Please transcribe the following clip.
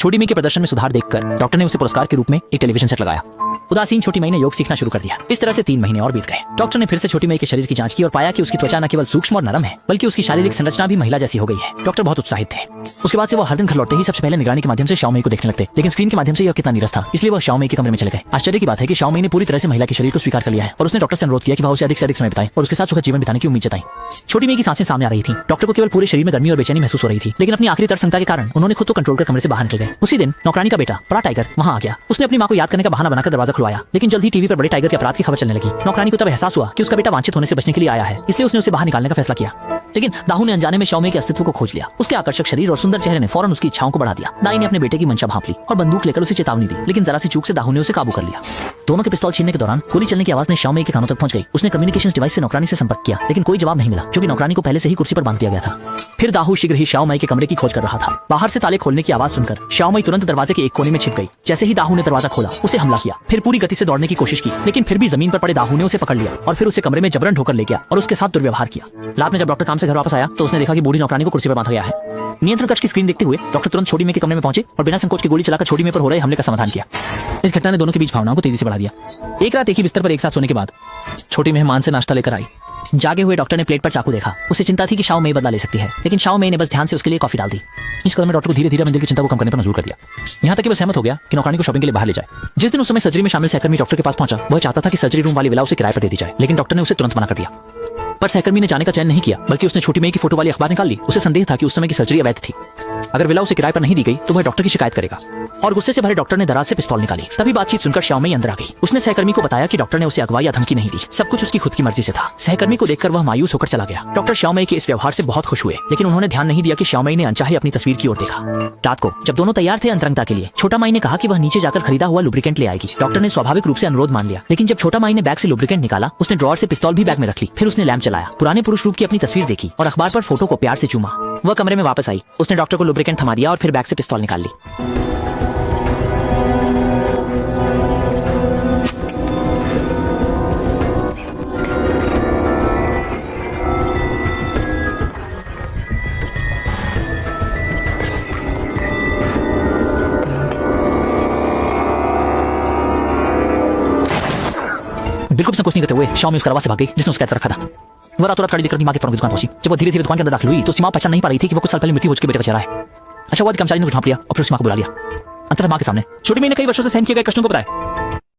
छोटी मई के प्रदर्शन में सुधार देखकर डॉक्टर ने उसे पुरस्कार के रूप में एक टेलीविजन सेट लगाया। उदासीन छोटी मई ने योग सीखना शुरू कर दिया। इस तरह से 3 महीने और बीत गए। डॉक्टर ने फिर से छोटी मई के शरीर की जांच की और पाया कि उसकी त्वचा न केवल सूक्ष्म और नरम है, बल्कि उसकी शारीरिक संरचना भी महिला जैसी हो गई है। डॉक्टर बहुत उत्साहित थे। उसके बाद से वो हर दिन घर लौटते ही सबसे पहले निगरानी के माध्यम से शाओ मई को देखने लगते, लेकिन स्क्रीन के माध्यम से यह कितना नीरस था, इसलिए वह शाओ मई के कमरे में चले गए। आश्चर्य की बात है कि शाओ मई ने पूरी तरह से महिला के शरीर को स्वीकार कर लिया है और उसने डॉक्टर से अनुरोध किया कि वह उसे अधिक से अधिक समय बिताए और उसके साथ सुखद जीवन बिताने की उम्मीद जताई। छोटी मई की सांसें सामने आ रही थी। डॉक्टर को केवल पूरे शरीर में गर्मी और बेचैनी महसूस हो रही थी, लेकिन अपनी आखिरी तर्कसंगता के कारण उन्होंने खुद को कंट्रोल कर कमरे से बाहर निकल गए। उसी दिन नौकरानी का बेटा बड़ा टाइगर वहां आ गया। उसने अपनी मां को याद करने का बहाना बनाकर दरवाजा खुलवाया, लेकिन जल्द ही टीवी पर बड़े टाइगर के अपराध की खबर चलने लगी। नौकरानी को तब एहसास हुआ कि उसका बेटा वांछित होने से बचने के लिए आया है, इसलिए उसने उसे बाहर निकालने का फैसला किया। लेकिन दाहू ने अनजाने में शाओ मई के अस्तित्व को खोज लिया। उसके आकर्षक शरीर और सुंदर चेहरे ने फौरन उसकी इच्छाओं को बढ़ा दिया। दाई ने अपने बेटे की मंशा भांप ली और बंदूक लेकर उसे चेतावनी दी, लेकिन जरा सी चूक से दाहू ने उसे काबू कर लिया। दोनों के पिस्तौल छीनने के दौरान गोली चलने की आवाज ने शाओ मई के कानों तक पहुंच गई। उसने कम्युनिकेशन डिवाइस से नौकरानी से संपर्क किया, लेकिन कोई जवाब नहीं मिला, क्योंकि नौकरानी को पहले से ही कुर्सी पर बांध दिया गया था। फिर दाहू शीघ्र ही शाओ मई के कमरे की खोज कर रहा था। बाहर से ताले खोलने की आवाज सुनकर शाओ मई तुरंत दरवाजे के एक कोने में छिप गई। जैसे ही दाहू ने दरवाजा खोला, उसे हमला किया। फिर पूरी गति से दौड़ने की कोशिश की, लेकिन फिर भी जमीन पर पड़े दाहू ने उसे पकड़ लिया और फिर उसे कमरे में जबरन ढोकर ले गया और उसके साथ दुर्व्यवहार किया। रात में जब डॉक्टर काम से घर वापस आया तो उसने देखा कि बूढ़ी नौकरानी को कुर्सी पर बांधा गया है। नियंत्रण कक्ष की स्क्रीन देखते हुए डॉक्टर तुरंत छोटी मई के कमरे में पहुंचे और बिना संकोच की गोली चलाकर छोटी मई पर हो रहे हमले का समाधान किया। इस घटना ने दोनों के बीच भावनाओं को तेजी से बढ़ा दिया। एक रात एक ही बिस्तर पर एक साथ सोने के बाद छोटी मई मान से नाश्ता लेकर आई। जागे हुए डॉक्टर ने प्लेट पर चाकू देखा। उसे चिंता थी कि शाओ मई बदला ले सकती है, लेकिन शाओ मई ने बस ध्यान से उसके लिए कॉफी डाल दी। इस कदम में डॉक्टर को धीरे धीरे मंदिर की चिंता को कम करने पर मजबूर कर दिया। यहाँ तक कि वह सहमत हो गया कि नौकरानी को शॉपिंग के लिए बाहर ले जाए। जिस दिन उस समय सर्जरी में शामिल सहकर्मी डॉक्टर के पास पहुंचा, वह चाहता था कि सर्जरी रूम वाली विला उसे किराए पर दे दी जाए, लेकिन डॉक्टर ने उसे तुरंत मना कर दिया। पर सहकर्मी ने जाने का चयन नहीं किया, बल्कि उसने छोटी मई की फोटो वाली अखबार निकाल ली। उसे संदेह था कि उस समय की सर्जरी अवैध थी। अगर विला उसे किराए पर नहीं दी गई तो वह डॉक्टर की शिकायत करेगा। और गुस्से से भरे डॉक्टर ने दराज से पिस्तौल निकाली। तभी बातचीत सुनकर शाओ मई अंदर आ गई। उसने सहकर्मी को बताया कि डॉक्टर ने उसे अगवा या धमकी नहीं दी, सब कुछ उसकी खुद की मर्जी से था। सहकर्मी को देखकर वह मायूस होकर चला गया। डॉक्टर शाओ मई के इस व्यवहार से बहुत खुश हुए, लेकिन उन्होंने ध्यान नहीं दिया कि शाओ मई ने अनचाहे अपनी तस्वीर की ओर देखा। रात को जब दोनों तैयार थे अंतरंगता के लिए, छोटा माई ने कहा कि वह नीचे जाकर खरीदा हुआ लुब्रिकेंट ले आएगी। डॉक्टर ने स्वाभाविक रूप से अनुरोध मान लिया, लेकिन जब छोटा माई ने बैग से लुब्रिकेंट निकाला, उसने ड्रॉअर से पिस्तौल भी बैग में रख ली। फिर उसने लैंप चलाया, पुराने पुरुष रूप की अपनी तस्वीर देखी और अखबार पर फोटो को प्यार से चूमा। वह कमरे में वापस आई। उसने डॉक्टर को लुब्रिकेंट थमा दिया और फिर बैग से पिस्तौल निकाल ली। बिल्कुल संकोच नहीं करते हुए शाओ मई उस करवा से भाग गई जिसने उसका रखा था। वह रातों रात खड़ी देखकर अपनी मां के फौरन दुकान पहुंची। जब वह धीरे धीरे दुकान के अंदर दाखिल हुई तो सीमा पहचान नहीं पा रही थी कि वो कुछ साल पहले मृत्यु हो चुके बेटे का चेहरा है। अच्छा हुआ कर्मचारी ने कुछ ढांप लिया और फिर सीमा को बुला लिया। अंततः मां के सामने छोटी मई ने कई वर्षों से सहन किए गए कष्टों को बताया।